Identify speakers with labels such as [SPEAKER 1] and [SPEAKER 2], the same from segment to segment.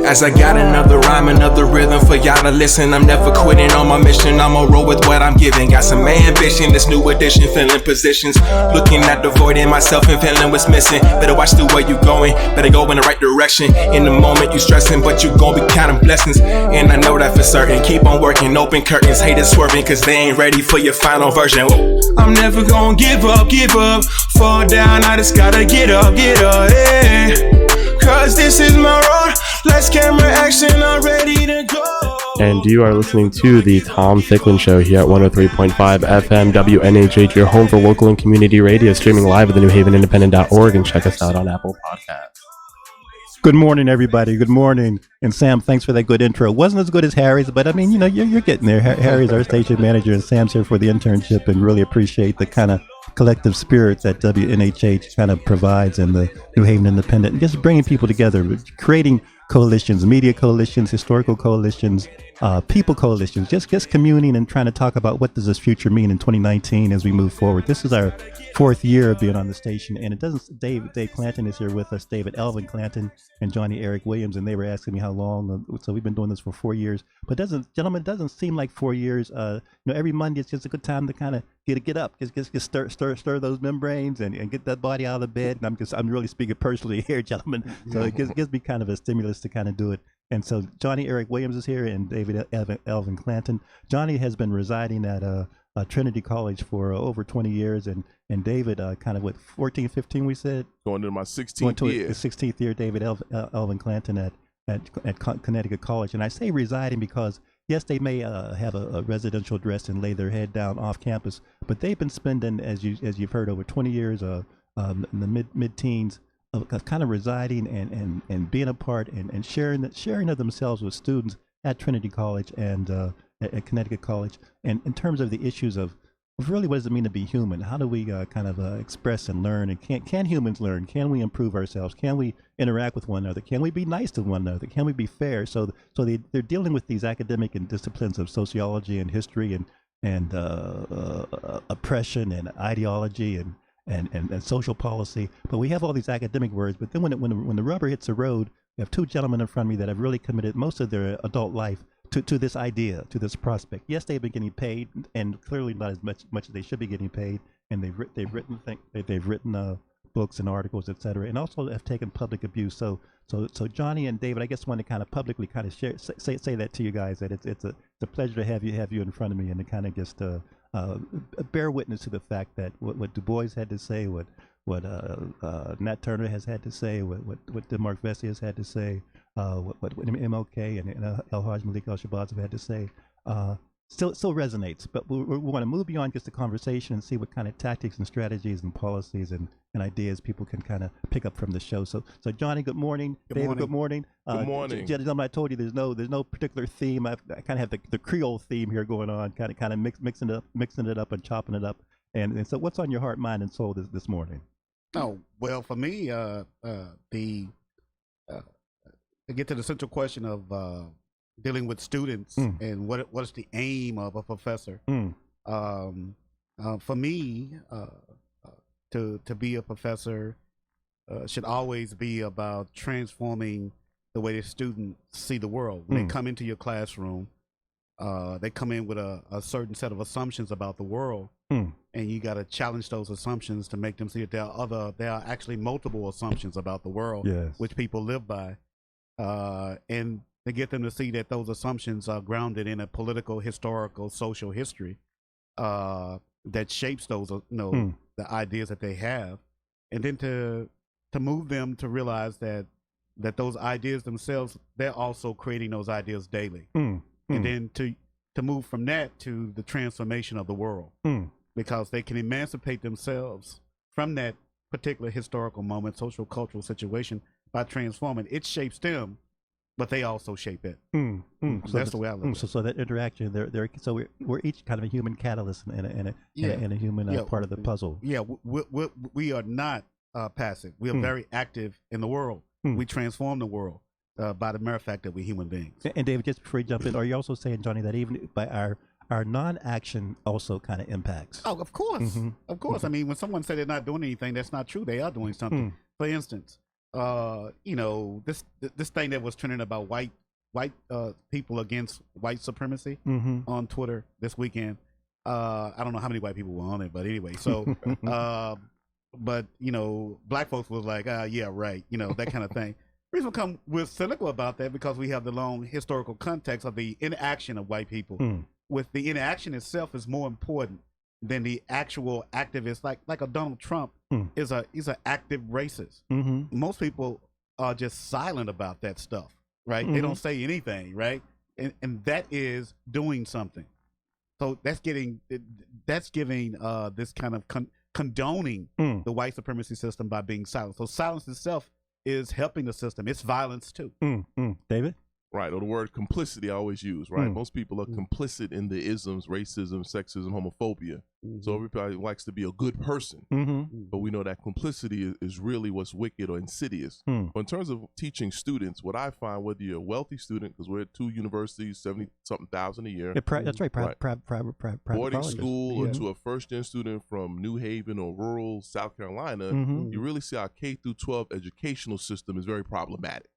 [SPEAKER 1] As I got another rhyme, another rhythm for y'all to listen. I'm never quitting on my mission, I'ma roll with what I'm giving. Got some ambition, this new edition, filling positions. Looking at the void in myself and feeling what's missing. Better watch the way you going, better go in the right direction. In the moment you stressing, but you gon' be counting blessings. And I know that for certain, keep on working, open curtains. Haters swerving, cause they ain't ready for your final version. I'm never gon' give up, fall down, I just gotta get up, yeah. Cause this is my road, let's camera action, I'm ready to go.
[SPEAKER 2] And you are listening to the Tom Thicklin Show here at 103.5 FM WNHH, your home for local and community radio, streaming live at the NewHavenIndependent.org, and check us out on Apple Podcasts.
[SPEAKER 3] Good morning, everybody. Good morning. And Sam, thanks for that good intro. It wasn't as good as Harry's, but I mean, you know, you're getting there. Harry's our station manager, and Sam's here for the internship, and really appreciate the kind of collective spirit that WNHH kind of provides in the New Haven Independent, and just bringing people together, creating coalitions, media coalitions, historical coalitions, people coalitions, just communing and trying to talk about what does this future mean in 2019 as we move forward. This is our fourth year of being on the station, and it doesn't. Dave Clanton is here with us, David Elvin Clanton and Johnny Eric Williams, and they were asking me how long. So we've been doing this for 4 years, but it doesn't seem like 4 years. You know, every Monday it's just a good time to kind of get up, just stir those membranes and get that body out of the bed. And I'm really speaking personally here, gentlemen. So it gives me kind of a stimulus to kind of do it. And so Johnny Eric Williams is here, and David Elvin Clanton. Johnny has been residing at Trinity College for over 20 years, and David kind of 14, 15 we said?
[SPEAKER 4] Going to my 16th year.
[SPEAKER 3] The 16th year, David Elvin Clanton at Connecticut College. And I say residing because, yes, they may have a residential address and lay their head down off campus, but they've been spending, as you've heard, over 20 years in the mid-teens of kind of residing and being a part and sharing of themselves with students at Trinity College and at Connecticut College, and in terms of the issues of really what does it mean to be human? How do we kind of express and learn? And can humans learn? Can we improve ourselves? Can we interact with one another? Can we be nice to one another? Can we be fair? So they're dealing with these academic and disciplines of sociology and history and oppression and ideology and social policy. But we have all these academic words. But then when the rubber hits the road, we have two gentlemen in front of me that have really committed most of their adult life to this idea, to this prospect. Yes, they've been getting paid, and clearly not as much as they should be getting paid. And they've written books and articles, etc., and also have taken public abuse. So Johnny and David, I guess want to kind of publicly kind of say that to you guys, that it's a pleasure to have you in front of me, and to kind of just bear witness to the fact that what Du Bois had to say, what Nat Turner has had to say, what DeMarc Vesey has had to say, what MLK and El Haj Malik Al-Shabazz have had to say, still resonates. But we want to move beyond just the conversation and see what kind of tactics and strategies and policies and ideas people can kind of pick up from the show. So Johnny, good morning. David, good morning.
[SPEAKER 4] Good morning.
[SPEAKER 3] Gentlemen, I told you there's no particular theme. I kind of have the Creole theme here going on, kind of mixing it up and chopping it up. And so what's on your heart, mind, and soul this morning?
[SPEAKER 5] Oh, well, for me, to get to the central question of dealing with students and what is the aim of a professor. For me, to be a professor should always be about transforming the way the students see the world. When they come into your classroom, they come in with a certain set of assumptions about the world, and you got to challenge those assumptions to make them see that there are actually multiple assumptions about the world, which people live by. And to get them to see that those assumptions are grounded in a political, historical, social history that shapes those, the ideas that they have, and then to move them to realize that those ideas themselves, they're also creating those ideas daily, and then to move from that to the transformation of the world, because they can emancipate themselves from that particular historical moment, social cultural situation by transforming. It shapes them, but they also shape it. So that's the way I look at it.
[SPEAKER 3] So that interaction, so we're each kind of a human catalyst and a human part of the puzzle.
[SPEAKER 5] Yeah, we are not passive. We are very active in the world. We transform the world by the mere fact that we're human beings.
[SPEAKER 3] And David, just before you jump in, are you also saying, Johnny, that even by our non-action also kind of impacts?
[SPEAKER 5] Oh, of course. Of course. I mean, when someone said they're not doing anything, that's not true. They are doing something. For instance, this thing that was trending about white people against white supremacy on Twitter this weekend. I don't know how many white people were on it, but anyway, so but black folks was like, yeah, right, that kind of thing. The reason we're cynical about that because we have the long historical context of the inaction of white people. With the inaction itself is more important than the actual activist, like a Donald Trump he's an active racist. Most people are just silent about that stuff, right? They don't say anything, right? And that is doing something. So that's giving this kind of condoning the white supremacy system by being silent. So silence itself is helping the system. It's violence too.
[SPEAKER 3] David?
[SPEAKER 4] Right, or the word complicity I always use, right? Most people are complicit in the isms, racism, sexism, homophobia. So everybody likes to be a good person. But we know that complicity is really what's wicked or insidious. But in terms of teaching students, what I find, whether you're a wealthy student, because we're at 2 universities, 70-something thousand a year.
[SPEAKER 3] That's right, private
[SPEAKER 4] boarding
[SPEAKER 3] colleges.
[SPEAKER 4] school, or to a first-gen student from New Haven or rural South Carolina, you really see our K through 12 educational system is very problematic.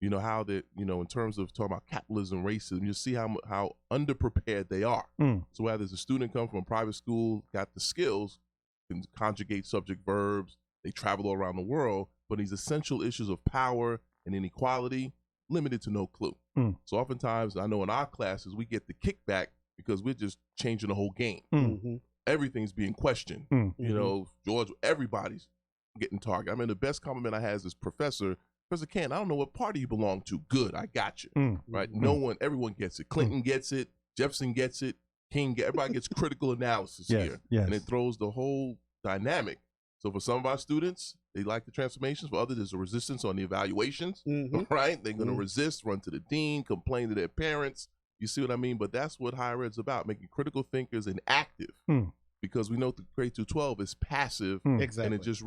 [SPEAKER 4] You know how that, in terms of talking about capitalism, racism, you see how underprepared they are. So whether there's a student come from a private school, got the skills, can conjugate subject verbs, they travel all around the world, but these essential issues of power and inequality, limited to no clue. So oftentimes, I know in our classes, we get the kickback because we're just changing the whole game. Everything's being questioned. George, everybody's getting targeted. I mean, the best compliment I had is this Professor Ken, I don't know what party you belong to. Good, I got you. Right? Everyone gets it. Clinton gets it. Jefferson gets it. Everybody gets critical analysis here. And it throws the whole dynamic. So for some of our students, they like the transformations. For others, there's a resistance on the evaluations. Right? They're going to resist, run to the dean, complain to their parents. You see what I mean? But that's what higher ed's about, making critical thinkers and active. Because we know the grade through 12 is passive.
[SPEAKER 5] Exactly.
[SPEAKER 4] And it just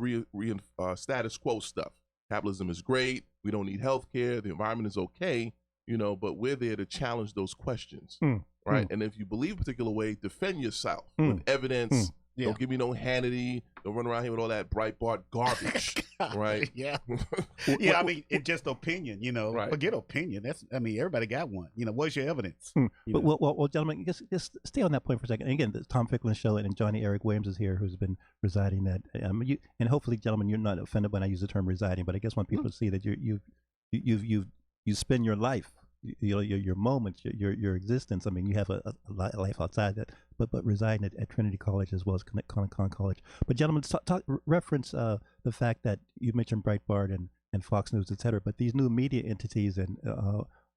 [SPEAKER 4] status quo stuff. Capitalism is great. We don't need health care. The environment is okay, but we're there to challenge those questions, right? And if you believe a particular way, defend yourself with evidence. Don't give me no Hannity. Don't run around here with all that Breitbart garbage, right?
[SPEAKER 5] I mean, it's just opinion,
[SPEAKER 4] Right.
[SPEAKER 5] Forget opinion. Everybody got one. What's your evidence?
[SPEAKER 3] But well, gentlemen, just stay on that point for a second. And again, the Tom Ficklin Show and Johnny Eric Williams is here, who's been residing at. And hopefully, gentlemen, you're not offended when I use the term residing, but I guess want people to see that you spend your life, your moments, your existence. I mean, you have a life outside that, but residing at Trinity College as well as Con College. But gentlemen, reference the fact that you mentioned Breitbart and Fox News, et cetera, but these new media entities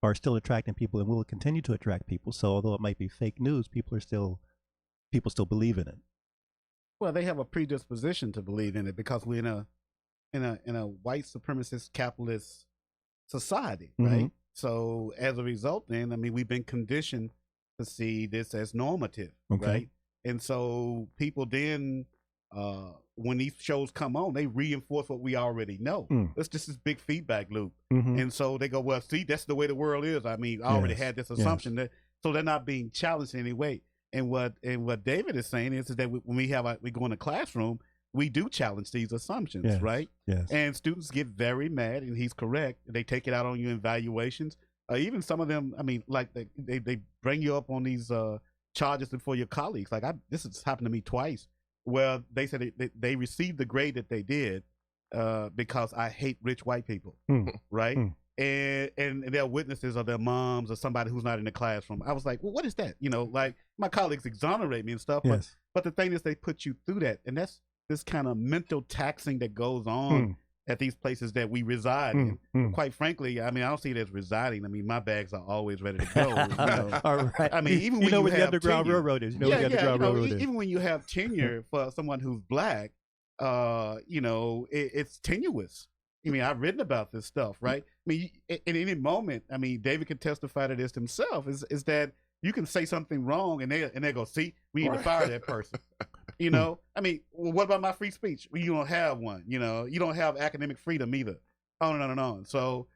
[SPEAKER 3] are still attracting people and will continue to attract people. So although it might be fake news, people still believe in it.
[SPEAKER 5] Well, they have a predisposition to believe in it because we're in a white supremacist capitalist society, right? So as a result, then, we've been conditioned to see this as normative, right? And so people then, when these shows come on, they reinforce what we already know. It's just this big feedback loop. And so they go, well, see, that's the way the world is. I already had this assumption so they're not being challenged in any way. And what David is saying is that when we go in a classroom, we do challenge these assumptions, right? And students get very mad, and he's correct. They take it out on you in evaluations. Even some of them, they bring you up on these charges before your colleagues. This has happened to me twice, where they said they received the grade that they did because I hate rich white people, right? and their witnesses are their moms or somebody who's not in the classroom. I was like, well, what is that? Like my colleagues exonerate me and stuff, but the thing is they put you through that, and that's this kind of mental taxing that goes on at these places that we reside in. Quite frankly, I mean, I don't see it as residing. I mean, my bags are always ready to go.
[SPEAKER 3] All right.
[SPEAKER 5] I mean, even when
[SPEAKER 3] you
[SPEAKER 5] have
[SPEAKER 3] the Underground
[SPEAKER 5] tenure,
[SPEAKER 3] Railroad is. You know what the Underground Railroad is.
[SPEAKER 5] Even when you have tenure for someone who's black, it's tenuous. I mean, I've written about this stuff, right? I mean, at any moment, I mean, David can testify to this himself, is that you can say something wrong and they go, see, we need to fire that person. I mean, well, what about my free speech? Well, you don't have one, you don't have academic freedom either. On and on and on. So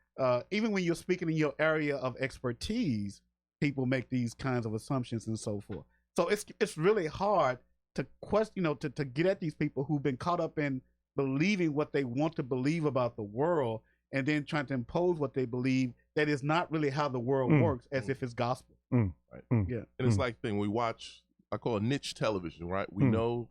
[SPEAKER 5] even when you're speaking in your area of expertise, people make these kinds of assumptions and so forth. So it's really hard to question, to get at these people who've been caught up in believing what they want to believe about the world and then trying to impose what they believe that is not really how the world works, as if it's gospel.
[SPEAKER 4] Right. Yeah. And it's like thing we watch, I call it niche television, right? We know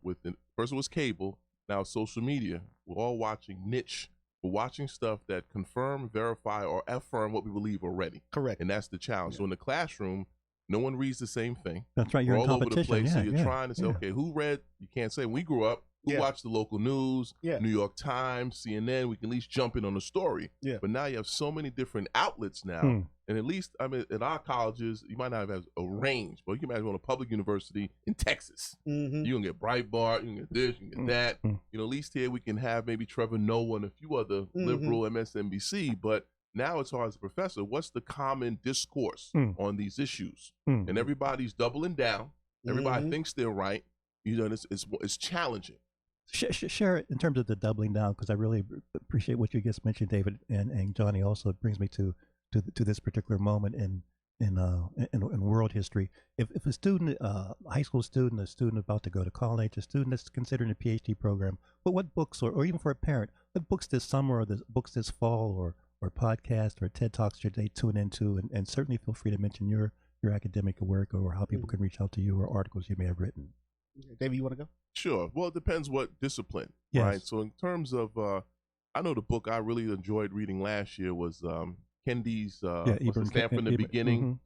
[SPEAKER 4] first it was cable, now social media. We're all watching niche. We're watching stuff that confirm, verify, or affirm what we believe already.
[SPEAKER 5] Correct.
[SPEAKER 4] And that's the challenge. So in the classroom, no one reads the same thing.
[SPEAKER 3] That's right. You're
[SPEAKER 4] all
[SPEAKER 3] in
[SPEAKER 4] over the place.
[SPEAKER 3] Yeah,
[SPEAKER 4] so you're trying to say, okay, who read? You can't say. When we grew up, who watched the local news, New York Times, CNN, we can at least jump in on the story. Yeah. But now you have so many different outlets now. And at least, I mean, at our colleges, you might not have a range, but you can imagine on a public university in Texas. You can get Breitbart, you can get this, you can get that. At least here we can have maybe Trevor Noah and a few other liberal MSNBC. But now it's hard as a professor, what's the common discourse on these issues? And everybody's doubling down. Everybody thinks they're right. It's challenging.
[SPEAKER 3] Share it in terms of the doubling down, because I really appreciate what you just mentioned, David, and Johnny. Also, it brings me to this particular moment in world history. If a student, high school student, a student about to go to college, a student that's considering a PhD program, but what books, or even for a parent, what books this summer or the books this fall or podcast or TED Talks should they tune into? And certainly feel free to mention your academic work or how people can reach out to you or articles you may have written.
[SPEAKER 5] David, you want to go?
[SPEAKER 4] Sure. Well, it depends what discipline, right? So in terms of, I know the book I really enjoyed reading last year was Kendi's Stand from the Beginning.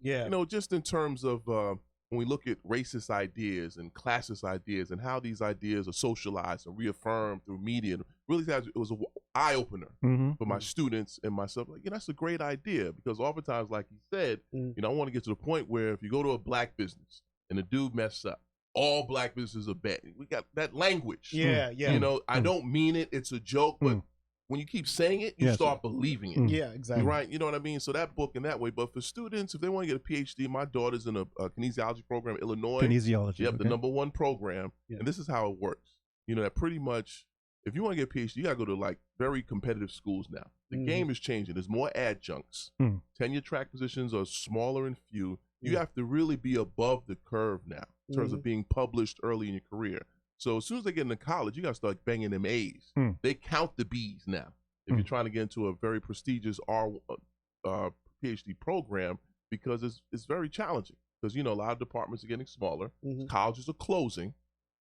[SPEAKER 4] Just in terms of when we look at racist ideas and classist ideas and how these ideas are socialized and reaffirmed through media, really it was an eye-opener for my students and myself. Like, that's a great idea, because oftentimes, like he said, I want to get to the point where if you go to a black business and the dude mess up, all black businesses are bad. We got that language. I don't mean it. It's a joke, but when you keep saying it, you start believing it.
[SPEAKER 5] Yeah, exactly.
[SPEAKER 4] Right? You know what I mean? So that book in that way. But for students, if they want to get a PhD, my daughter's in a kinesiology program in Illinois.
[SPEAKER 3] Kinesiology.
[SPEAKER 4] Yep, the #1 program. And this is how it works. That pretty much, if you want to get a PhD, you got to go to like very competitive schools now. The game is changing. There's more adjuncts. Tenure track positions are smaller and few. You have to really be above the curve now in terms of being published early in your career. So as soon as they get into college, you got to start banging them A's. They count the B's now if you're trying to get into a very prestigious PhD program, because it's very challenging. Because, a lot of departments are getting smaller. Colleges are closing,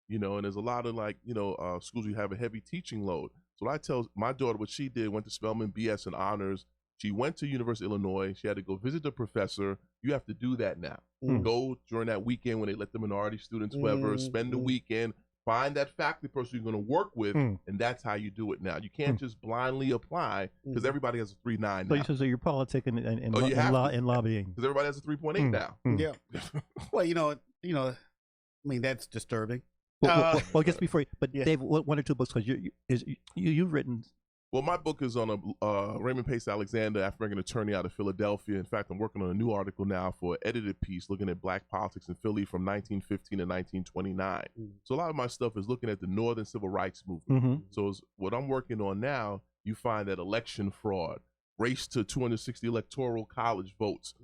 [SPEAKER 4] and there's a lot of schools you have a heavy teaching load. So I tell my daughter what she did, went to Spelman, BS and honors. She went to University of Illinois. She had to go visit the professor. You have to do that now. Go during that weekend when they let the minority students, whoever, spend the weekend, find that faculty person you're going to work with, and that's how you do it now. You can't just blindly apply, because everybody has a 3.9 now.
[SPEAKER 3] So you're politicking and lobbying.
[SPEAKER 4] Because everybody has a 3.8 now.
[SPEAKER 5] Yeah. Well, I mean, that's disturbing.
[SPEAKER 3] Well, I guess before, but Dave, one or two books, because you've written.
[SPEAKER 4] Well, my book is on Raymond Pace Alexander, African attorney out of Philadelphia. In fact, I'm working on a new article now for an edited piece looking at black politics in Philly from 1915 to 1929. So a lot of my stuff is looking at the Northern Civil Rights Movement. So what I'm working on now, you find that election fraud, race to 260 electoral college votes,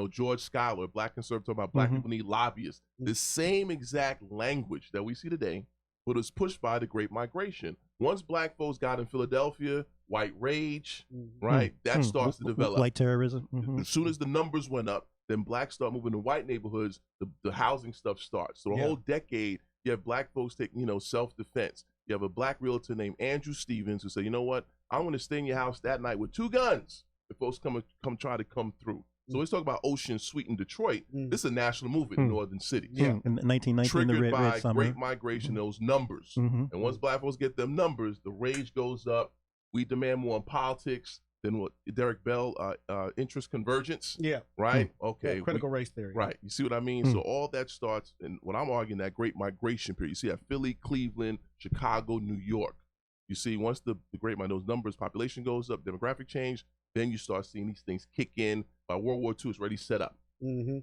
[SPEAKER 4] George Schuyler, black conservative, talking about black people need lobbyists. The same exact language that we see today, but it's pushed by the Great Migration. Once black folks got in Philadelphia, white rage, right? That starts to develop.
[SPEAKER 3] White terrorism.
[SPEAKER 4] As soon as the numbers went up, then blacks start moving to white neighborhoods, the housing stuff starts. So a whole decade, you have black folks taking, self-defense. You have a black realtor named Andrew Stevens who said, you know what? I want to stay in your house that night with 2 guns if folks come try to come through. So let's talk about Ocean Sweet in Detroit. This is a national movement in northern cities.
[SPEAKER 3] Yeah, in 1919,
[SPEAKER 4] triggered
[SPEAKER 3] the
[SPEAKER 4] by
[SPEAKER 3] Red Summer.
[SPEAKER 4] Great Migration, those numbers. And once black folks get them numbers, the rage goes up. We demand more in politics than what Derek Bell, interest convergence.
[SPEAKER 5] Yeah.
[SPEAKER 4] Right? Okay.
[SPEAKER 5] Yeah, critical race theory.
[SPEAKER 4] Right. You see what I mean? So all that starts, and when I'm arguing that Great Migration period, you see that Philly, Cleveland, Chicago, New York. You see, once the those numbers, population goes up, demographic change, then you start seeing these things kick in. By World War II, it's already set up.
[SPEAKER 5] Yeah,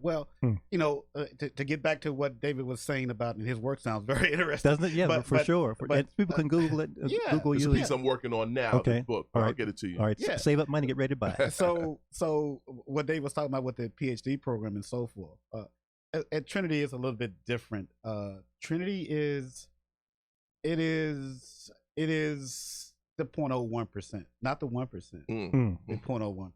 [SPEAKER 5] well, you know, to get back to what David was saying about, and his work sounds very interesting.
[SPEAKER 3] Doesn't it? Yeah, for sure. People can Google it. Google
[SPEAKER 4] It's
[SPEAKER 3] you.
[SPEAKER 4] a piece I'm working on now.
[SPEAKER 3] Okay.
[SPEAKER 4] This book.
[SPEAKER 3] All right.
[SPEAKER 4] I'll get it to you.
[SPEAKER 3] All right. Save up money, get ready to buy it.
[SPEAKER 5] So what Dave was talking about with the PhD program and so forth, at Trinity is a little bit different. Trinity is the 0.01%, not the 1%. The 0.01%.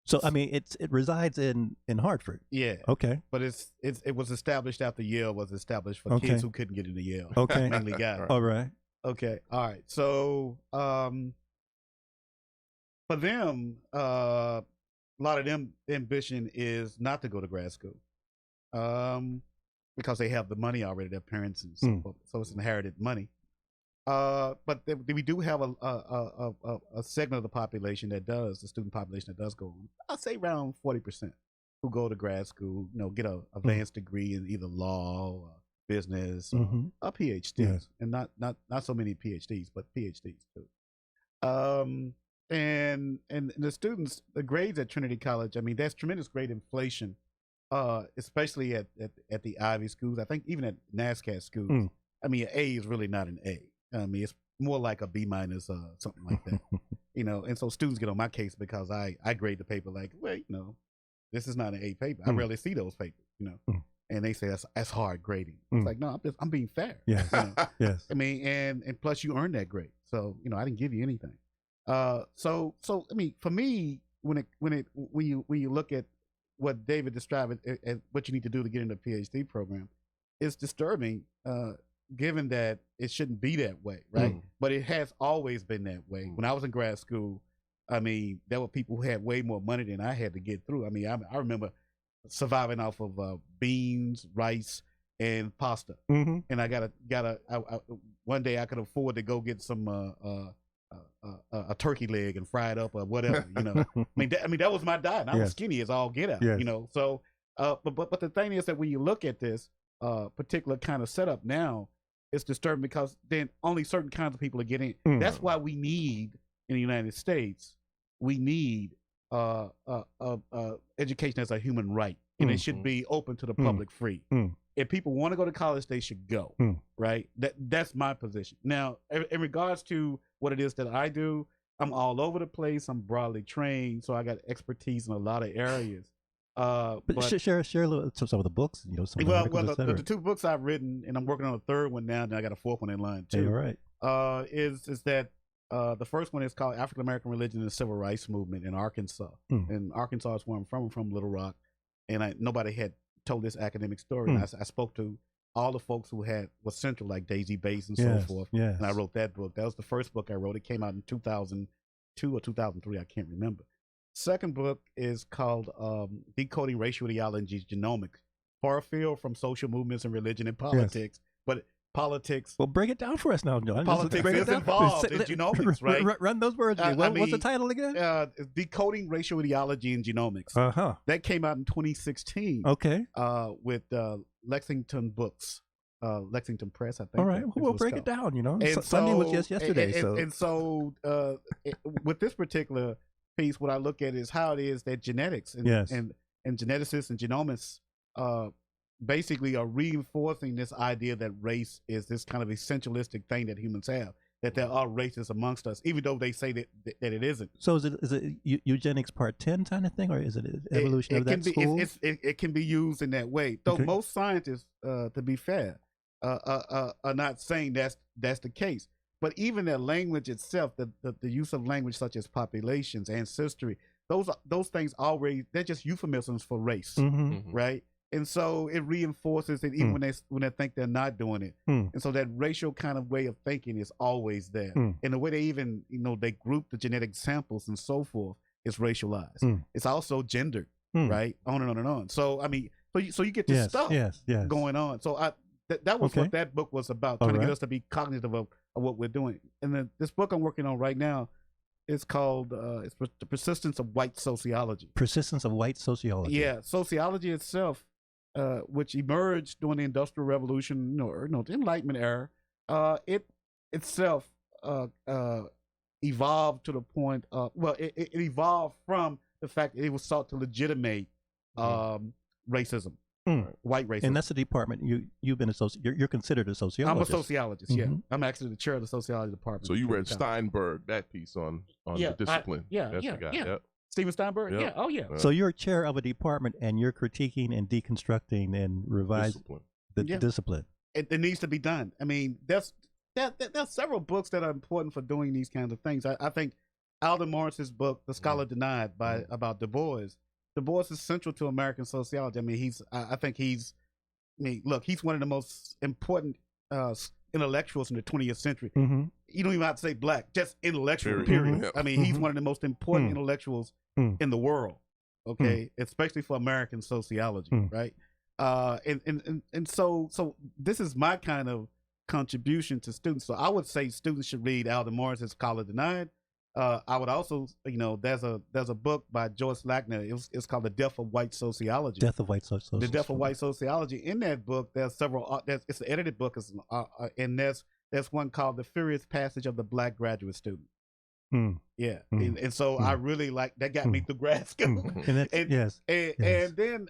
[SPEAKER 3] So I mean, it resides in Hartford.
[SPEAKER 5] Yeah.
[SPEAKER 3] Okay.
[SPEAKER 5] But it was established after Yale was established for kids who couldn't get into Yale.
[SPEAKER 3] Okay.
[SPEAKER 5] Mainly guys.
[SPEAKER 3] All right.
[SPEAKER 5] Okay. All right. So for them, a lot of them ambition is not to go to grad school, because they have the money already. Their parents and so forth. So it's inherited money. But we do have a segment of the population that does, the student population that does go on. I'd say around 40% who go to grad school, you know, get a advanced degree in either law, or business, or a PhD, and not so many PhDs, but PhDs too. And the students, the grades at Trinity College, I mean, there's tremendous grade inflation, especially at the Ivy schools. I think even at NASCAR schools, I mean, an A is really not an A. I mean, it's more like a B minus, something like that, you know. And so students get on my case because I grade the paper like, well, you know, this is not an A paper. I rarely see those papers, you know. And they say that's hard grading. It's like, no, I'm being fair.
[SPEAKER 3] Yes.
[SPEAKER 5] You know?
[SPEAKER 3] Yes.
[SPEAKER 5] I mean, and plus you earned that grade, so you know I didn't give you anything. So I mean, for me, when you look at what David described as what you need to do to get into a PhD program, it's disturbing. Given that it shouldn't be that way, right? But it has always been that way. When I was in grad school, I mean, there were people who had way more money than I had to get through. I mean, I remember surviving off of beans, rice, and pasta. And I one day I could afford to go get some a turkey leg and fry it up or whatever, you know. I mean, that was my diet. And I was skinny as all get out, you know. So, but the thing is that when you look at this particular kind of setup now, it's disturbing because then only certain kinds of people are getting it. That's why we need, in the United States, we need education as a human right, and it should be open to the public, free. If people want to go to college, they should go, right? That's my position. Now, in regards to what it is that I do, I'm all over the place. I'm broadly trained, so I got expertise in a lot of areas.
[SPEAKER 3] But share a little some of the books. You know, some
[SPEAKER 5] the two books I've written, and I'm working on a third one now, and I got a fourth one in line too.
[SPEAKER 3] All right.
[SPEAKER 5] Is that the first one is called African American Religion and the Civil Rights Movement in Arkansas. And Arkansas is where I'm from. I'm from Little Rock, and nobody had told this academic story. And I spoke to all the folks who was central, like Daisy Bates and so forth. And I wrote that book. That was the first book I wrote. It came out in 2002 or 2003. I can't remember. Second book is called Decoding Racial Ideologies Genomics, far afield from social movements and religion and politics, but politics.
[SPEAKER 3] Well, break it down for us now, John.
[SPEAKER 5] Politics is involved in genomics, right?
[SPEAKER 3] Run those words. What's the title again?
[SPEAKER 5] Decoding Racial Ideology in Genomics. That came out in 2016.
[SPEAKER 3] Okay.
[SPEAKER 5] With Lexington Books. Lexington Press, I think.
[SPEAKER 3] All right, we'll break it down. You know, Sunday was just yesterday.
[SPEAKER 5] So with this particular piece, what I look at is how it is that genetics and geneticists and genomists basically are reinforcing this idea that race is this kind of essentialistic thing that humans have, that there are races amongst us, even though they say that it isn't.
[SPEAKER 3] So is it eugenics part 10 kind of thing, or is it evolution of that school?
[SPEAKER 5] It can be used in that way, though most scientists, to be fair, are not saying that's the case. But even their language itself, the use of language such as populations, ancestry, those things already, they're just euphemisms for race, right? And so it reinforces it even when they think they're not doing it. And so that racial kind of way of thinking is always there. And the way they even, they group the genetic samples and so forth is racialized. It's also gendered, right? On and on and on. So, I mean, so you get this stuff going on. So that was what that book was about, trying to get us to be cognitive of what we're doing. And then this book I'm working on right now, it's called it's The Persistence of White Sociology.
[SPEAKER 3] Persistence of White Sociology.
[SPEAKER 5] Yeah, sociology itself, which emerged during the Industrial Revolution, or the Enlightenment era, it itself evolved to the point of, it evolved from the fact that it was sought to legitimate racism, white racism.
[SPEAKER 3] And that's the department you've been you're considered a sociologist.
[SPEAKER 5] I'm a sociologist. Yeah, I'm actually the chair of the sociology department.
[SPEAKER 4] So you read Steinberg, that piece on the discipline. That's the guy. Yep.
[SPEAKER 5] Steven Steinberg.
[SPEAKER 4] Yep.
[SPEAKER 5] Yeah. Oh yeah.
[SPEAKER 3] So you're chair of a department, and you're critiquing and deconstructing and revising the discipline.
[SPEAKER 5] It needs to be done. I mean, there's several books that are important for doing these kinds of things. I think Alden Morris's book, The Scholar Denied, about Du Bois. Du Bois is central to American sociology. I mean, he's one of the most important intellectuals in the 20th century. You don't even have to say black, just intellectual, period. I mean, he's one of the most important intellectuals in the world, especially for American sociology, right? And so this is my kind of contribution to students. So I would say students should read Alden Morris's Scholar Denied. I would also, there's a book by Joyce Lackner. It's called The Death of White Sociology.
[SPEAKER 3] Death of White Sociology.
[SPEAKER 5] The Death of White Sociology. In that book, there's several. It's an edited book, and there's one called The Furious Passage of the Black Graduate Student. Yeah, and so I really like that. Got me through grad school. And then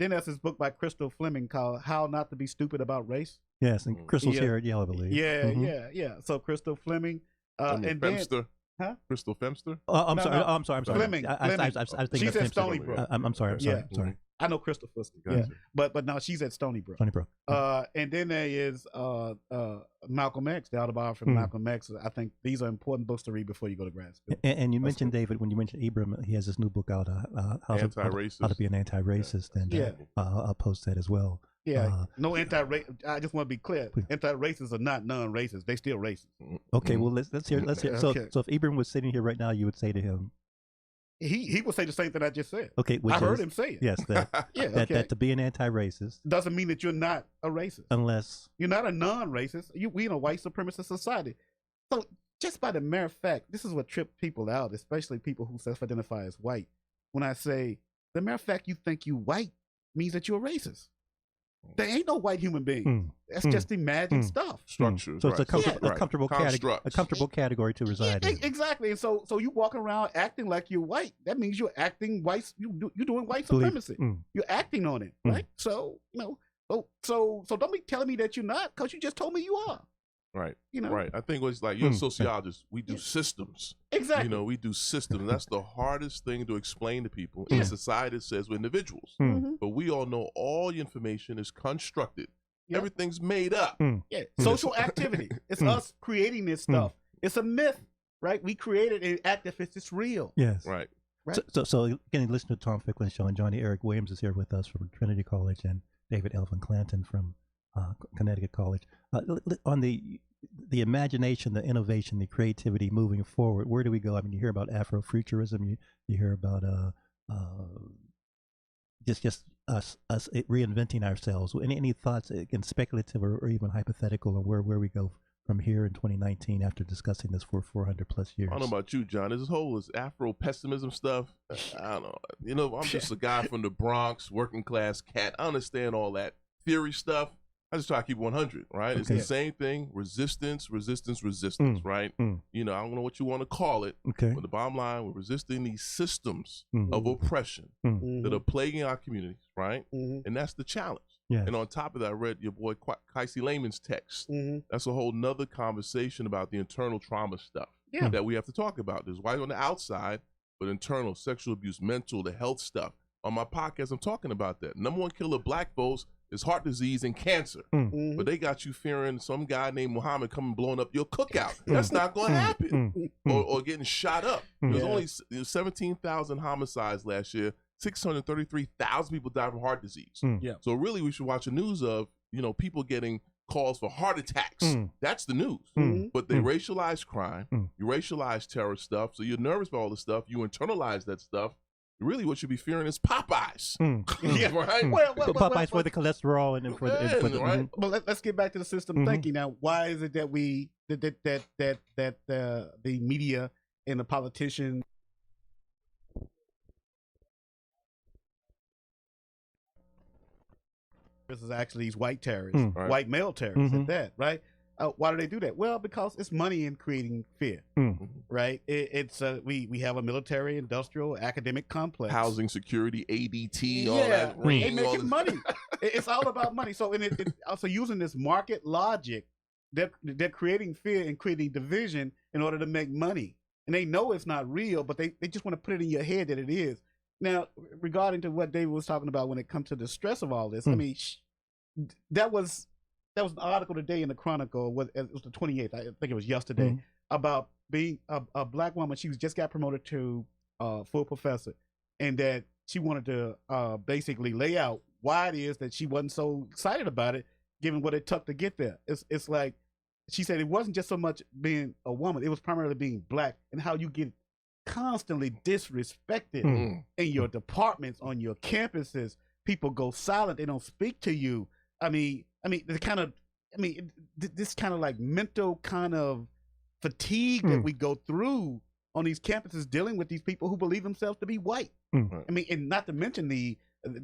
[SPEAKER 5] there's this book by Crystal Fleming called How Not to Be Stupid About Race.
[SPEAKER 3] Yes, and Crystal's here at Yale, I believe.
[SPEAKER 5] Yeah. So Crystal Fleming. And
[SPEAKER 4] Femster.
[SPEAKER 5] Huh?
[SPEAKER 4] Crystal Femster?
[SPEAKER 3] I'm sorry.
[SPEAKER 5] Fleming.
[SPEAKER 3] I was thinking
[SPEAKER 5] she's at Stony Brook.
[SPEAKER 3] I'm sorry. Sorry.
[SPEAKER 5] I know Crystal Fuster.
[SPEAKER 4] Gotcha.
[SPEAKER 5] Yeah, but no, she's at Stony Brook. And then there is Malcolm X, the autobiography of Malcolm X. I think these are important books to read before you go to grad school.
[SPEAKER 3] And you mentioned David when you mentioned Ibram, he has this new book out, how to be an anti-racist, and I'll post that as well.
[SPEAKER 5] Yeah, no anti-racist. I just want to be clear. Anti-racists are not non-racist. They still racist.
[SPEAKER 3] Okay, well let's hear. So if Ibram was sitting here right now, you would say to him,
[SPEAKER 5] he would say the same thing I just said.
[SPEAKER 3] Okay,
[SPEAKER 5] I heard him say it.
[SPEAKER 3] Yes, that to be an anti-racist
[SPEAKER 5] doesn't mean that you're not a racist,
[SPEAKER 3] unless
[SPEAKER 5] you're not a non-racist. We in a white supremacist society. So just by the mere fact, this is what tripped people out, especially people who self-identify as white. When I say the mere fact you think you white means that you're a racist. There ain't no white human being. That's just imagined stuff.
[SPEAKER 4] Structures.
[SPEAKER 3] So it's a comfortable category to reside in.
[SPEAKER 5] Exactly. And so you walking around acting like you're white. That means you're acting white. You're doing white supremacy. You're acting on it, right? So so don't be telling me that you're not, because you just told me you are.
[SPEAKER 4] Right. Right. I think it's like, you're a sociologist. We do systems.
[SPEAKER 5] Exactly.
[SPEAKER 4] We do systems. That's the hardest thing to explain to people in a society that says we're individuals. But we all know all the information is constructed. Everything's made up.
[SPEAKER 5] Social activity. It's us creating this stuff. It's a myth, right? We created an act if it's real.
[SPEAKER 3] Yes.
[SPEAKER 4] Right.
[SPEAKER 3] So again, listen to Tom Ficklin show, and Johnny Eric Williams is here with us from Trinity College, and David Elvin Clanton from Connecticut College. On the imagination, the innovation, the creativity moving forward, where do we go? I mean, you hear about Afrofuturism, you hear about just us reinventing ourselves. Any thoughts, again, speculative or even hypothetical, on where we go from here in 2019 after discussing this for 400 plus years?
[SPEAKER 4] I don't know about you, John. This whole Afro pessimism stuff. I don't know. I'm just a guy from the Bronx, working class cat. I understand all that theory stuff. I just try to keep 100, right? It's the same thing. Resistance, right? I don't know what you want to call it. But the bottom line, we're resisting these systems of oppression that are plaguing our communities, right? And that's the challenge. And on top of that, I read your boy Kicey Layman's text. That's a whole nother conversation about the internal trauma stuff that we have to talk about. There's white on the outside, but internal sexual abuse, mental, the health stuff. On my podcast, I'm talking about that. Number one killer of black folks is heart disease and cancer. But they got you fearing some guy named Muhammad coming blowing up your cookout. That's not going to happen. Or getting shot up. There's only 17,000 homicides last year. 633,000 people die from heart disease.
[SPEAKER 5] Yeah.
[SPEAKER 4] So really, we should watch the news of, people getting calls for heart attacks. That's the news. But they racialize crime, you racialize terror stuff, so you're nervous about all this stuff, you internalize that stuff. Really, what you should be fearing is Popeyes.
[SPEAKER 5] Yeah,
[SPEAKER 4] right?
[SPEAKER 5] Well,
[SPEAKER 3] Popeyes for the cholesterol and for the
[SPEAKER 4] right.
[SPEAKER 5] But let's get back to the system thinking now. Why is it that the media and the politicians this is actually these white terrorists,
[SPEAKER 4] Right.
[SPEAKER 5] white male terrorists at that, right? Why do they do that? Well, because it's money in creating fear, right? It's we have a military, industrial, academic complex,
[SPEAKER 4] Housing security, ADT, all that.
[SPEAKER 5] They making money. It's all about money. So, and it also using this market logic, they're creating fear and creating division in order to make money. And they know it's not real, but they just want to put it in your head that it is. Now, regarding to what David was talking about when it comes to the stress of all this, I mean, that was an article today in the Chronicle. It was the 28th, I think it was yesterday, about being a black woman. She just got promoted to full professor, and that she wanted to basically lay out why it is that she wasn't so excited about it, given what it took to get there. It's like she said it wasn't just so much being a woman; it was primarily being black and how you get constantly disrespected in your departments, on your campuses. People go silent; they don't speak to you. I mean, this kind of like mental kind of fatigue that we go through on these campuses dealing with these people who believe themselves to be white. I mean, and not to mention the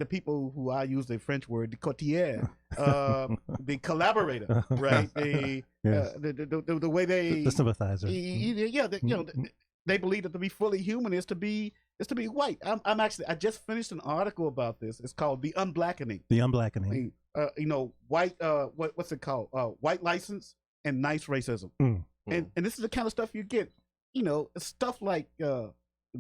[SPEAKER 5] people who, I use the French word, the courtier, the collaborator, right? The way they
[SPEAKER 3] the sympathizer.
[SPEAKER 5] They believe that to be fully human is to be white. I just finished an article about this. It's called The Unblackening.
[SPEAKER 3] The Unblackening.
[SPEAKER 5] White. What's it called? White license and nice racism. And this is the kind of stuff you get. Stuff like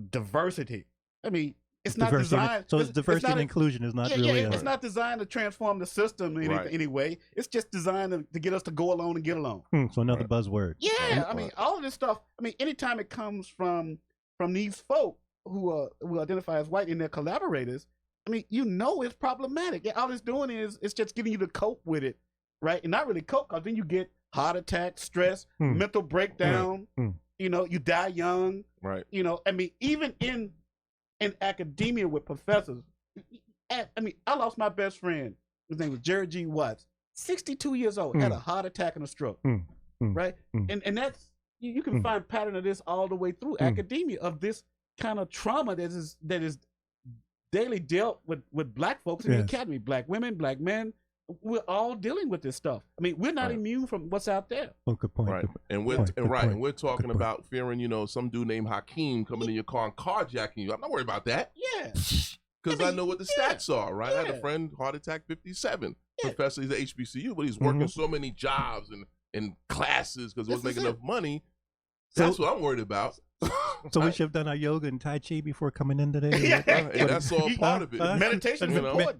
[SPEAKER 5] diversity. I mean, it's not designed.
[SPEAKER 3] So diversity and inclusion is not really.
[SPEAKER 5] It's not designed to transform the system in any way. It's just designed to get us to go along and get along.
[SPEAKER 3] So another buzzword.
[SPEAKER 5] Yeah, I mean, all of this stuff. I mean, anytime it comes from these folk who identify as white and their collaborators, I mean, it's problematic. Yeah, all it's doing is it's just getting you to cope with it, right? And not really cope, because then you get heart attack, stress, mental breakdown. You die young.
[SPEAKER 4] Right.
[SPEAKER 5] I mean, even in academia with professors, I lost my best friend. His name was Jared G. Watts, 62 years old, had a heart attack and a stroke, right? And that's, you can find pattern of this all the way through academia, of this kind of trauma that is daily dealt with black folks in the academy, black women, black men. We're all dealing with this stuff. I mean, we're not immune from what's out there.
[SPEAKER 3] Oh, good point.
[SPEAKER 4] Right. And we're talking about fearing, some dude named Hakeem coming in your car and carjacking you. I'm not worried about that.
[SPEAKER 5] Yeah.
[SPEAKER 4] Because I know what the stats are, right? I had a friend, heart attack 57. Professor, he's at HBCU, but he's working so many jobs and classes because he wasn't making enough money. That's what I'm worried about.
[SPEAKER 3] So we should have done our yoga and Tai Chi before coming in today.
[SPEAKER 4] And that's all part of it.
[SPEAKER 5] Meditation,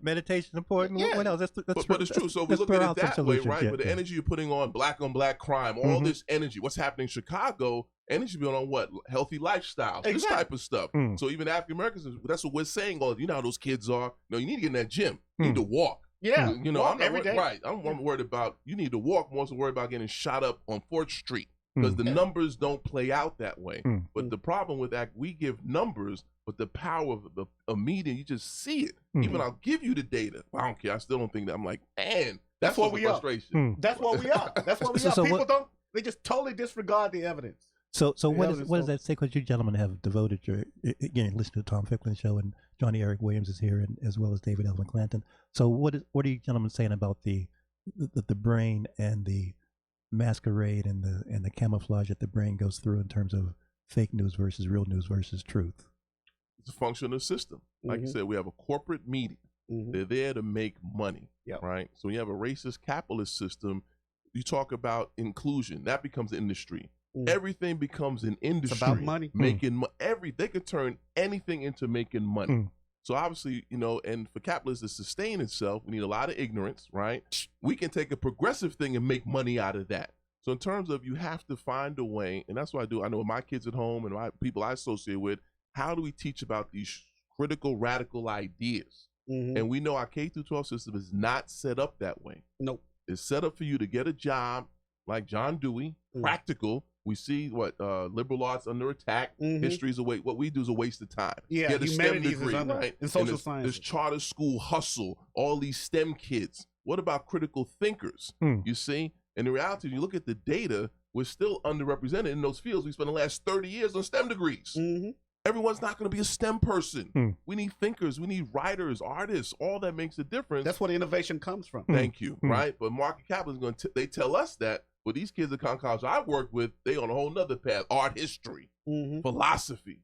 [SPEAKER 3] meditation important.
[SPEAKER 5] Yeah.
[SPEAKER 3] What else?
[SPEAKER 4] But it's true. So we look at it that way, right? But the energy you're putting on black crime, all this energy, what's happening in Chicago, energy being on what? Healthy lifestyles, this type of stuff. So even African Americans, that's what we're saying. You know how those kids are. No, you need to get in that gym. You need to walk.
[SPEAKER 5] Yeah,
[SPEAKER 4] I'm not every day. Right. I'm worried about, you need to walk more than worried about getting shot up on 4th Street. Because the numbers don't play out that way. But the problem with that, we give numbers, but the power of a media, you just see it. Even I'll give you the data. I don't care. I still don't think that. I'm like, man, that's what we are.
[SPEAKER 5] That's what we are. That's what we are. People they just totally disregard the evidence.
[SPEAKER 3] So what does that say? Because you gentlemen have devoted your, again, listen to the Tom Ficklin show, and Johnny Eric Williams is here, and as well as David Elvin Clanton. So what are you gentlemen saying about the brain and the masquerade and the camouflage that the brain goes through in terms of fake news versus real news versus truth?
[SPEAKER 4] It's a function of the system. Like you said, we have a corporate media. They're there to make money, right? So when you have a racist capitalist system, you talk about inclusion. That becomes industry. Everything becomes an industry.
[SPEAKER 5] It's about money.
[SPEAKER 4] Making they could turn anything into making money. So obviously, and for capitalism to sustain itself, we need a lot of ignorance, right? We can take a progressive thing and make money out of that. So in terms of, you have to find a way, and that's what I do. I know my kids at home and my people I associate with, how do we teach about these critical, radical ideas. And we know our K through 12 system is not set up that way.
[SPEAKER 5] Nope.
[SPEAKER 4] It's set up for you to get a job like John Dewey, practical. We see what liberal arts under attack. History is what we do is a waste of time.
[SPEAKER 5] Yeah,
[SPEAKER 4] get a STEM
[SPEAKER 5] humanities
[SPEAKER 4] degree,
[SPEAKER 5] is under,
[SPEAKER 4] right?
[SPEAKER 5] and social science.
[SPEAKER 4] This charter school hustle, all these STEM kids. What about critical thinkers? You see? And in reality, when you look at the data, we're still underrepresented in those fields. We spent the last 30 years on STEM degrees. Everyone's not going to be a STEM person. We need thinkers. We need writers, artists. All that makes a difference.
[SPEAKER 5] That's where innovation comes from.
[SPEAKER 4] Thank you. Right? But market capital is going to, they tell us that. But these kids at college I work with, they on a whole nother path. Art history, philosophy,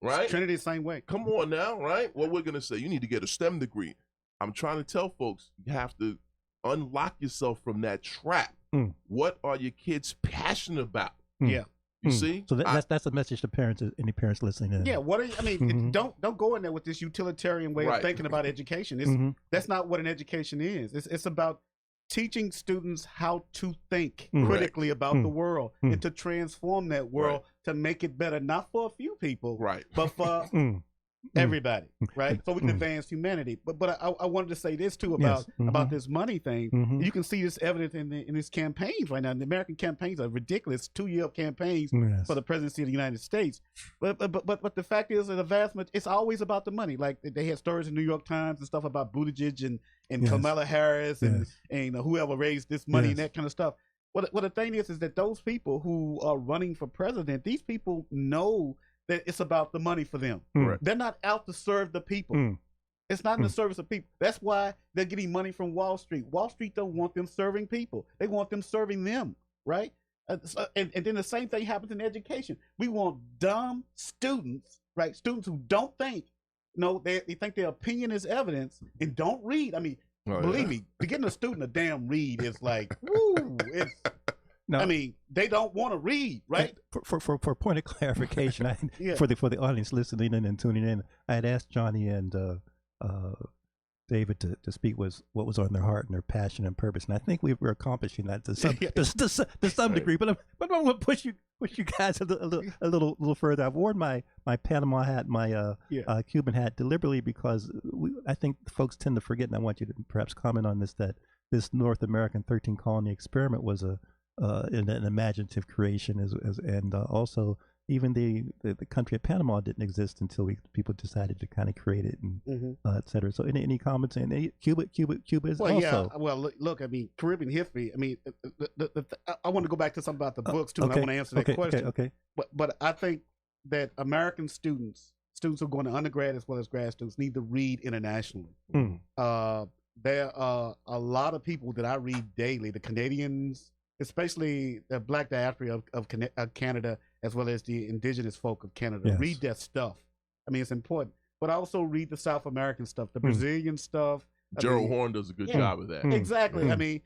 [SPEAKER 4] right?
[SPEAKER 5] Trinity, same way.
[SPEAKER 4] Come on now, right? What we're going to say, you need to get a STEM degree. I'm trying to tell folks, you have to unlock yourself from that trap. What are your kids passionate about?
[SPEAKER 5] Yeah.
[SPEAKER 4] You see?
[SPEAKER 3] So that's a message to parents, any parents listening in.
[SPEAKER 5] Yeah, what are you, I mean, don't go in there with this utilitarian way of thinking about education. That's not what an education is. It's about teaching students how to think critically about the world and to transform that world to make it better, not for a few people, but for everybody, right? So we can advance humanity. But I wanted to say this too about this money thing. You can see this evidence in these campaigns right now. The American campaigns are ridiculous, 2-year campaigns for the presidency of the United States. But the fact is that it's always about the money. Like they had stories in New York Times and stuff about Buttigieg and Kamala Harris and whoever raised this money and that kind of stuff. Well, the thing is that those people who are running for president, these people know that it's about the money for them. They're not out to serve the people. It's not in the service of people. That's why they're getting money from Wall Street. Wall Street don't want them serving people. They want them serving them, right? And then the same thing happens in education. We want dumb students, right? Students who don't think. They think their opinion is evidence and don't read. I mean, believe me, to getting a student a damn read is like, woo, it's... No. I mean, they don't want to read, right?
[SPEAKER 3] For point of clarification, for the audience listening in and tuning in, I had asked Johnny and David to speak what was on their heart and their passion and purpose, and I think we're accomplishing that to some degree. But I'm going to push you guys a little further. I've worn my Panama hat, my Cuban hat deliberately because I think folks tend to forget, and I want you to perhaps comment on this, that this North American 13 colony experiment was an imaginative creation, and also even the country of Panama didn't exist until people decided to kind of create it, and et cetera. So any comments? And Cuba is also.
[SPEAKER 5] Yeah. Well, look. I mean, Caribbean history. I mean, I want to go back to something about the books too. And I want to answer that question. Okay. But I think that American students who are going to undergrad as well as grad students need to read internationally. There are a lot of people that I read daily. The Canadians, especially the Black diaspora of Canada, as well as the indigenous folk of Canada. Read that stuff. I mean, it's important. But I also read the South American stuff, the Brazilian stuff.
[SPEAKER 4] Gerald Horne does a good job of that.
[SPEAKER 5] Exactly. I mean,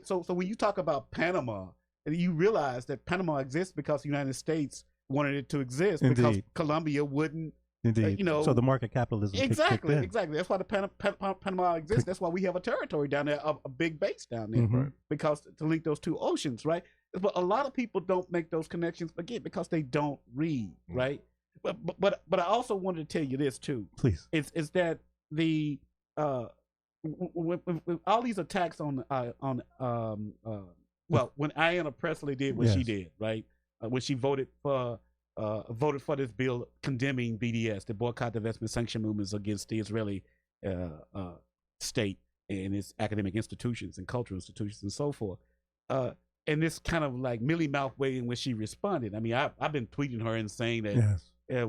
[SPEAKER 5] so when you talk about Panama, you realize that Panama exists because the United States wanted it to exist because Colombia wouldn't.
[SPEAKER 3] Indeed. So the market capitalism.
[SPEAKER 5] Exactly. That's why the Panama exists. That's why we have a territory down there, a big base down there, because to link those two oceans, right? But a lot of people don't make those connections again because they don't read, right? But I also wanted to tell you this too.
[SPEAKER 3] Please.
[SPEAKER 5] Is that the when all these attacks on when Ayanna Pressley did what she did, right? When she voted for this bill condemning BDS, the boycott, divestment, sanction movements against the Israeli state and its academic institutions and cultural institutions and so forth. And this kind of like mealy mouth way in which she responded. I mean, I've been tweeting her and saying that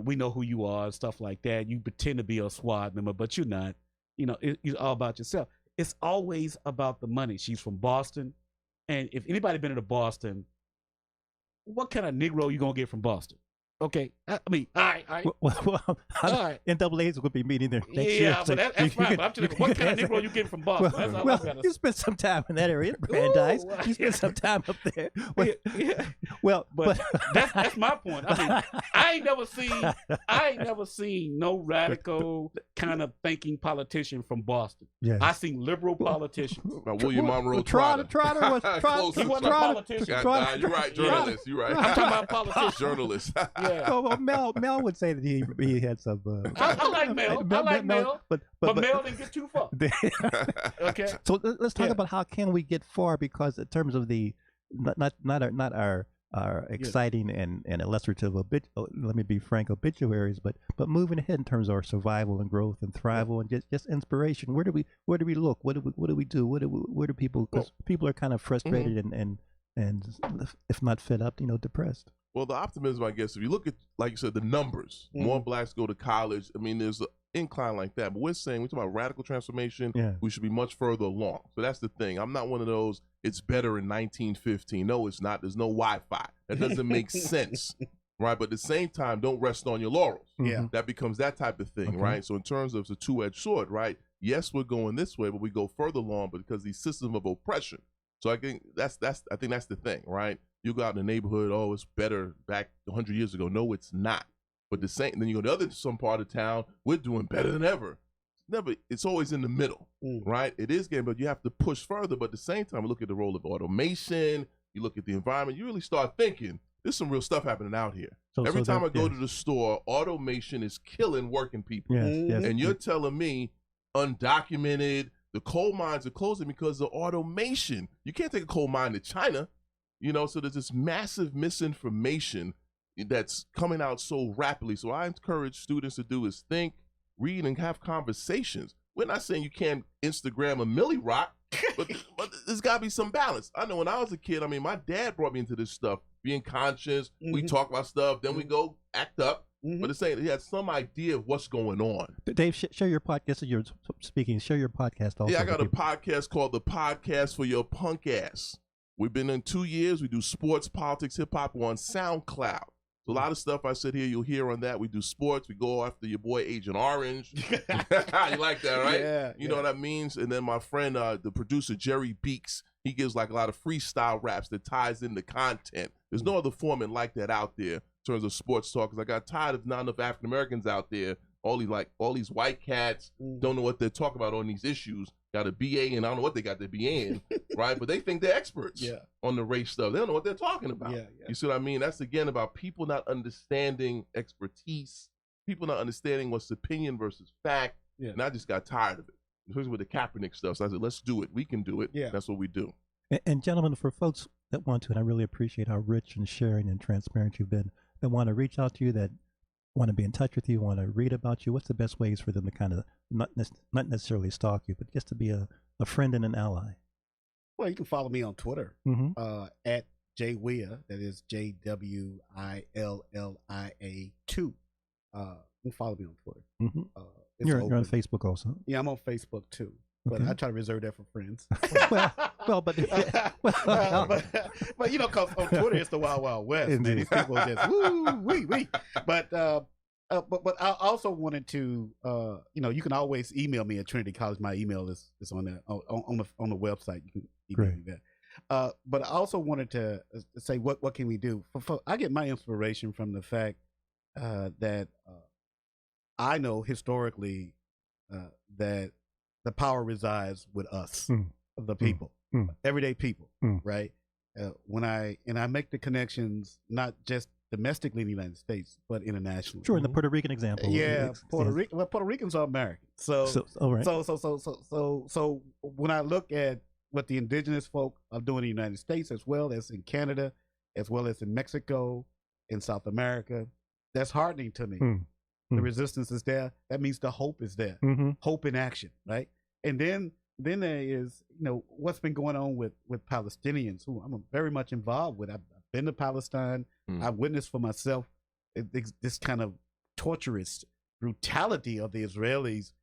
[SPEAKER 5] we know who you are and stuff like that. You pretend to be a SWAT member, but you're not. It's all about yourself. It's always about the money. She's from Boston. And if anybody been to Boston, what kind of Negro you going to get from Boston? Okay, I mean, all right.
[SPEAKER 3] Well, NAA's will be meeting there next year.
[SPEAKER 5] Yeah, but that's fine. But I'm just what kind of Negro you getting from Boston?
[SPEAKER 3] You spent some time in that area, Brandeis. You spent some time up there. Well,
[SPEAKER 5] but that's my point. I mean, I ain't never seen no radical kind of thinking politician from Boston. Yes. I seen liberal politicians.
[SPEAKER 4] William Monroe Trotter.
[SPEAKER 5] He wasn't a politician.
[SPEAKER 4] You're right, journalist. You're right.
[SPEAKER 5] I'm talking about politicians.
[SPEAKER 4] Journalist.
[SPEAKER 3] Well, Mel would say that he had some.
[SPEAKER 6] I like Mel. I like Mel. But Mel didn't get too far. Okay.
[SPEAKER 3] So let's talk about how can we get far, because in terms of the not our exciting and illustrative let me be frank, obituaries, but moving ahead in terms of our survival and growth and thrival and just inspiration. Where do we look? What do we do? Where do people? Because people are kind of frustrated and if not fed up, depressed.
[SPEAKER 4] Well, the optimism, I guess, if you look at, like you said, the numbers, more blacks go to college. I mean, there's an incline like that. But we're talking about radical transformation. Yeah. We should be much further along. So that's the thing. I'm not one of those, it's better in 1915. No, it's not. There's no Wi-Fi. That doesn't make sense, right? But at the same time, don't rest on your laurels. Yeah. That becomes that type of thing, right? So in terms of the two-edged sword, right? Yes, we're going this way, but we go further along because these systems of oppression. So I think that's the thing, right? You go out in the neighborhood, oh, it's better back 100 years ago. No, it's not. But the same, then you go to some part of town, we're doing better than ever. It's always in the middle, right? It is getting, but you have to push further. But at the same time, look at the role of automation. You look at the environment. You really start thinking, there's some real stuff happening out here. Every time I go to the store, automation is killing working people. Yes, and you're telling me undocumented, the coal mines are closing because of automation. You can't take a coal mine to China, so there's this massive misinformation that's coming out so rapidly. So I encourage students to do is think, read, and have conversations. We're not saying you can't Instagram a Millie Rock, but there's got to be some balance. I know when I was a kid, my dad brought me into this stuff, being conscious. We talk about stuff, then we go act up. But it's saying he had some idea of what's going on.
[SPEAKER 3] Dave, share your podcast. You're speaking. Share your podcast also.
[SPEAKER 4] Yeah, I got a podcast called The Podcast for Your Punk Ass. We've been in 2 years. We do sports, politics, hip hop. We're on SoundCloud. So a lot of stuff I said here, you'll hear on that. We do sports. We go after your boy Agent Orange. You like that, right? Yeah. You know what that means? And then my friend, the producer, Jerry Beeks, he gives like a lot of freestyle raps that ties in the content. There's no other format like that out there in terms of sports talk, because I got tired of not enough African Americans out there. All these white cats don't know what they're talking about on these issues. Got a BA and I don't know what they got their BA in, right? But they think they're experts on the race stuff. They don't know what they're talking about. You see what I mean? That's again about people not understanding expertise, people not understanding what's opinion versus fact. And I just got tired of it, especially with the Kaepernick stuff. So I said, let's do it. We can do it. That's what we do.
[SPEAKER 3] And gentlemen, for folks that want to, and I really appreciate how rich and sharing and transparent you've been, that want to reach out to you, that want to be in touch with you, want to read about you, what's the best ways for them to kind of not necessarily stalk you, but just to be a friend and an ally?
[SPEAKER 5] Well, you can follow me on Twitter at JWILLIA, that is JWILLIA2. You can follow me on Twitter.
[SPEAKER 3] You're on Facebook also.
[SPEAKER 5] Yeah, I'm on Facebook too. But I try to reserve that for friends.
[SPEAKER 3] but
[SPEAKER 5] because on Twitter it's the Wild Wild West. Man, these people are just woo. But I also wanted to, you can always email me at Trinity College. My email is on the website. You can email me that. But I also wanted to say what can we do? I get my inspiration from the fact that I know historically that the power resides with us, the people, everyday people, right? When I make the connections, not just domestically in the United States, but internationally.
[SPEAKER 3] Sure, in the Puerto Rican example.
[SPEAKER 5] Yeah, Puerto Ricans are American. So when I look at what the indigenous folk are doing in the United States, as well as in Canada, as well as in Mexico, in South America, that's heartening to me. The resistance is there. That means the hope is there. Hope in action, right? And then there is, what's been going on with Palestinians, who I'm very much involved with. I've been to Palestine. I've witnessed for myself this kind of torturous brutality of the Israelis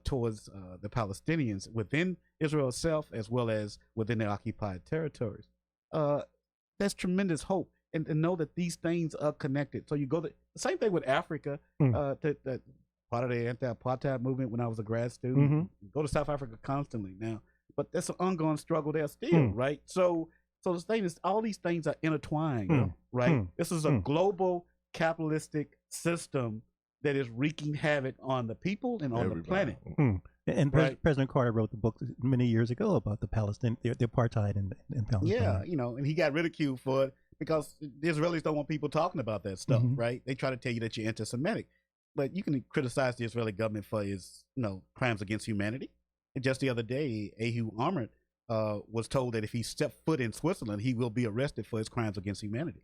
[SPEAKER 5] towards the Palestinians within Israel itself, as well as within their occupied territories. That's tremendous hope. And know that these things are connected. So you go the same thing with Africa. That part of the anti-apartheid movement when I was a grad student. Go to South Africa constantly now, but that's an ongoing struggle there still, right? So the thing is, all these things are intertwined, right? This is a global capitalistic system that is wreaking havoc on the people and on the planet.
[SPEAKER 3] And President Carter wrote the book many years ago about the apartheid in Palestine.
[SPEAKER 5] Yeah, and he got ridiculed for it. because the Israelis don't want people talking about that stuff, right? They try to tell you that you're anti-Semitic, but you can criticize the Israeli government for its, crimes against humanity. And just the other day, Ehud Olmert was told that if he stepped foot in Switzerland, he will be arrested for his crimes against humanity.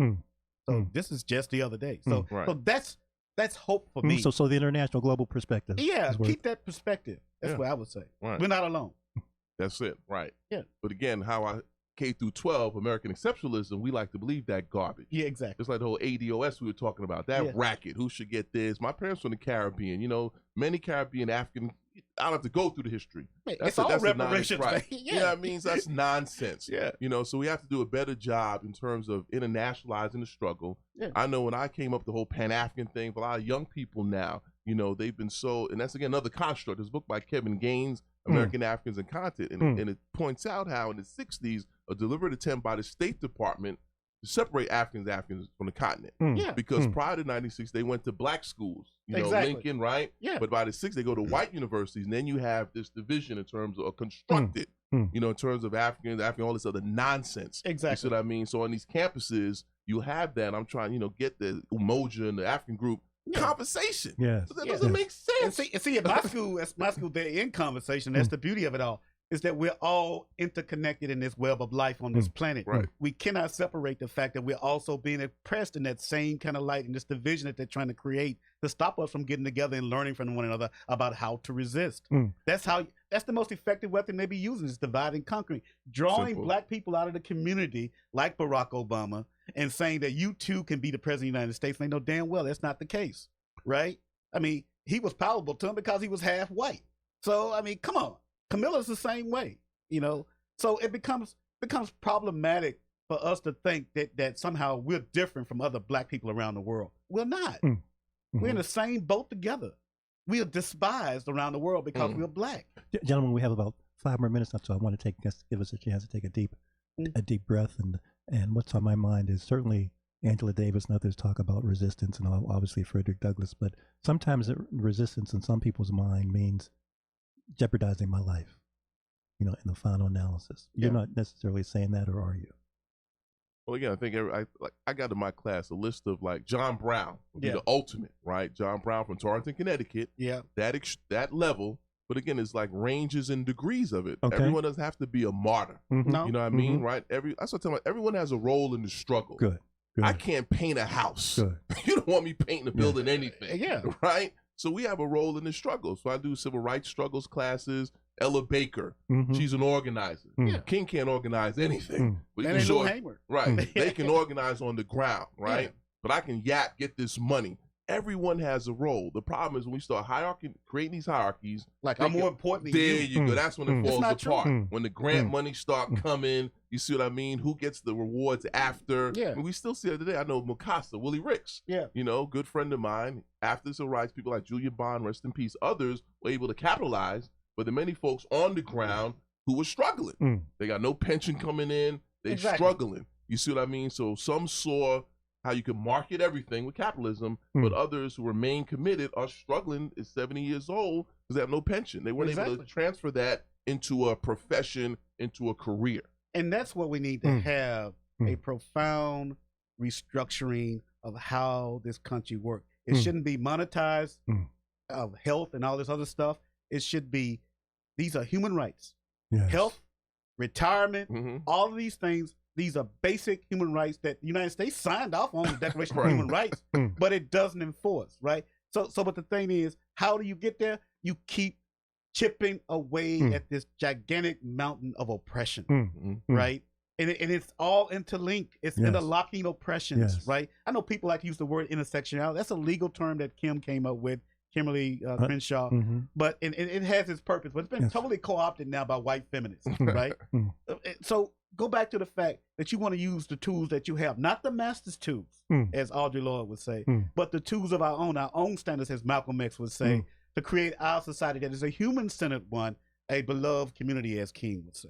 [SPEAKER 5] So this is just the other day. So, so that's hope for me.
[SPEAKER 3] So the international global perspective.
[SPEAKER 5] Yeah, keep that perspective. That's what I would say.
[SPEAKER 4] Right.
[SPEAKER 5] We're not alone.
[SPEAKER 4] That's it. Right.
[SPEAKER 5] Yeah.
[SPEAKER 4] But again, K through 12, American exceptionalism, we like to believe that garbage.
[SPEAKER 5] Yeah, exactly.
[SPEAKER 4] Just like the whole ADOS we were talking about, that racket, who should get this? My parents from the Caribbean, many Caribbean, African, I don't have to go through the history.
[SPEAKER 5] It's all reparations.
[SPEAKER 4] Right. Yeah, it means that's nonsense. So we have to do a better job in terms of internationalizing the struggle. Yeah. I know when I came up, the whole Pan-African thing, for a lot of young people now, they've been and that's again another construct. This book by Kevin Gaines, American Africans and Content, and it points out how in the 60s, a deliberate attempt by the State Department to separate Africans from the continent. Because prior to 96, they went to black schools, Lincoln, right? Yeah. But by the 60s, they go to white universities, and then you have this division in terms of constructed, in terms of African, all this other nonsense.
[SPEAKER 5] Exactly.
[SPEAKER 4] You see what I mean? So on these campuses, you have that. I'm trying, get the Umoja and the African group conversation.
[SPEAKER 3] Yeah.
[SPEAKER 4] So that doesn't make sense.
[SPEAKER 5] And see, at my school, they're in conversation. That's the beauty of it all. Is that we're all interconnected in this web of life on this planet.
[SPEAKER 4] Right.
[SPEAKER 5] We cannot separate the fact that we're also being oppressed in that same kind of light and this division that they're trying to create to stop us from getting together and learning from one another about how to resist. That's the most effective weapon they be using, is divide and conquering. Drawing black people out of the community like Barack Obama and saying that you too can be the president of the United States. And they know damn well that's not the case, right? I mean, he was palatable to him because he was half white. So, I mean, come on. Camilla's the same way, So it becomes problematic for us to think that somehow we're different from other black people around the world. We're not. We're in the same boat together. We are despised around the world because we're black.
[SPEAKER 3] Gentlemen, we have about 5 more minutes left, so I want to give us a chance to take a deep breath. And what's on my mind is certainly Angela Davis and others talk about resistance, and obviously Frederick Douglass. But sometimes resistance in some people's mind means jeopardizing my life, in the final analysis. You're not necessarily saying that, or are you?
[SPEAKER 4] Well, again, I think I got in my class a list of John Brown would be the ultimate, right? John Brown from Torrington, Connecticut. Yeah. That level, but again, it's ranges and degrees of it. Okay. Everyone doesn't have to be a martyr. No. You know what I mean, right? That's what I'm talking about. Everyone has a role in the struggle. Good. I can't paint a house. Good. You don't want me painting a building, anything. Yeah. Right? So we have a role in the struggle. So I do civil rights struggles classes. Ella Baker, she's an organizer. King can't organize anything. But
[SPEAKER 5] and Lou Hamer.
[SPEAKER 4] Right. They can organize on the ground, right? But I can get this money. Everyone has a role. The problem is when we start creating these hierarchies.
[SPEAKER 5] I'm more important than you.
[SPEAKER 4] There you go. That's when it falls apart. When the grant money start coming, you see what I mean? Who gets the rewards after? Yeah. I mean, we still see it today. I know Mukasa, Willie Ricks. Yeah. Good friend of mine. After the civil rights, people like Julia Bond, rest in peace. Others were able to capitalize. But the many folks on the ground who were struggling. They got no pension coming in. They're struggling. You see what I mean? So some saw how you can market everything with capitalism, but others who remain committed are struggling at 70 years old because they have no pension. They weren't able to transfer that into a profession, into a career.
[SPEAKER 5] And that's what we need to have, a profound restructuring of how this country works. It shouldn't be monetized of health and all this other stuff. It should be, these are human rights. Yes. Health, retirement, all of these things, these are basic human rights that the United States signed off on the Declaration of Human Rights, but it doesn't enforce, right? So but the thing is, how do you get there? You keep chipping away at this gigantic mountain of oppression, right? And it's all interlinked. It's interlocking oppressions, right? I know people like to use the word intersectionality. That's a legal term that Kim came up with. Kimberly Crenshaw, but it has its purpose, but it's been totally co-opted now by white feminists, right? So go back to the fact that you want to use the tools that you have, not the master's tools, as Audre Lorde would say, but the tools of our own standards, as Malcolm X would say, to create our society that is a human-centered one, a beloved community, as King would say.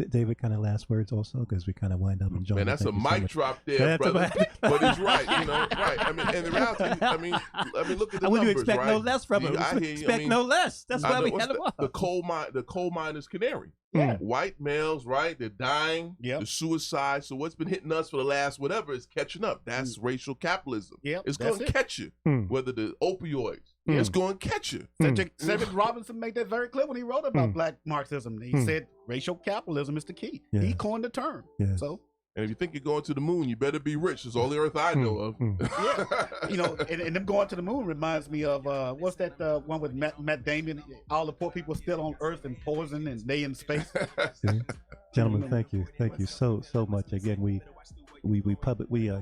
[SPEAKER 3] David, kind of last words also, because we kind of wind up enjoying.
[SPEAKER 4] Man, that's a mic drop there, brother. But it's right, right. I mean, and the reality, I mean, look at the numbers,
[SPEAKER 3] you expect
[SPEAKER 4] right?
[SPEAKER 3] no less from him.
[SPEAKER 4] I hear you.
[SPEAKER 3] Expect no less. That's why we had him on.
[SPEAKER 4] The coal miner's canary.
[SPEAKER 3] Yeah.
[SPEAKER 4] White males, right? They're dying.
[SPEAKER 5] Yep.
[SPEAKER 4] The suicide. So what's been hitting us for the last whatever is catching up. That's racial capitalism.
[SPEAKER 5] Yep,
[SPEAKER 4] it's going to catch you. Whether the opioids, it's going to catch you.
[SPEAKER 5] Cedric Robinson made that very clear when he wrote about black Marxism. He said racial capitalism is the key.
[SPEAKER 3] Yeah.
[SPEAKER 5] He coined the term.
[SPEAKER 3] Yeah.
[SPEAKER 5] So.
[SPEAKER 4] And if you think you're going to the moon, you better be rich. That's all the earth I know of.
[SPEAKER 5] Yeah. And them going to the moon reminds me of what's that one with Matt Damon? All the poor people still on Earth and poison, and they in space.
[SPEAKER 3] Gentlemen, thank you so much. Again, we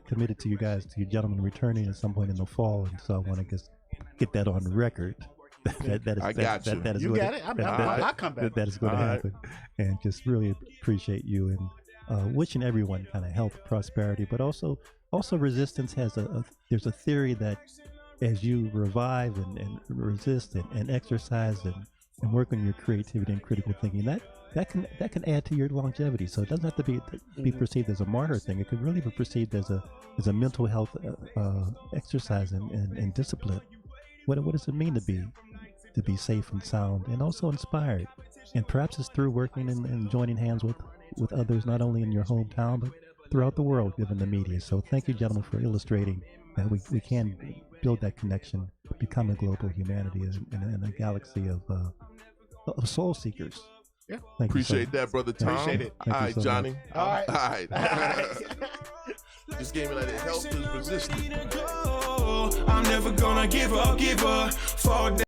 [SPEAKER 3] committed to you guys, to you gentlemen, returning at some point in the fall, and so I want to just get that on record. That is
[SPEAKER 5] you got it. I'll come back.
[SPEAKER 3] That is going to happen, and just really appreciate you and. Wishing everyone kind of health, prosperity, but also resistance has there's a theory that as you revive and resist and exercise and work on your creativity and critical thinking, that can add to your longevity. So it doesn't have to be perceived as a martyr thing. It could really be perceived as a mental health exercise and discipline. What does it mean to be safe and sound and also inspired? And perhaps it's through working and joining hands with others, not only in your hometown, but throughout the world, given the media. So thank you, gentlemen, for illustrating that we can build that connection, become a global humanity in a galaxy of soul seekers.
[SPEAKER 5] Yeah.
[SPEAKER 4] Appreciate that, Brother Tom.
[SPEAKER 5] Appreciate it.
[SPEAKER 4] All right, Johnny.
[SPEAKER 5] Much. All right.
[SPEAKER 4] Just gave me like health is resistance.
[SPEAKER 1] I'm never gonna give up, fall down.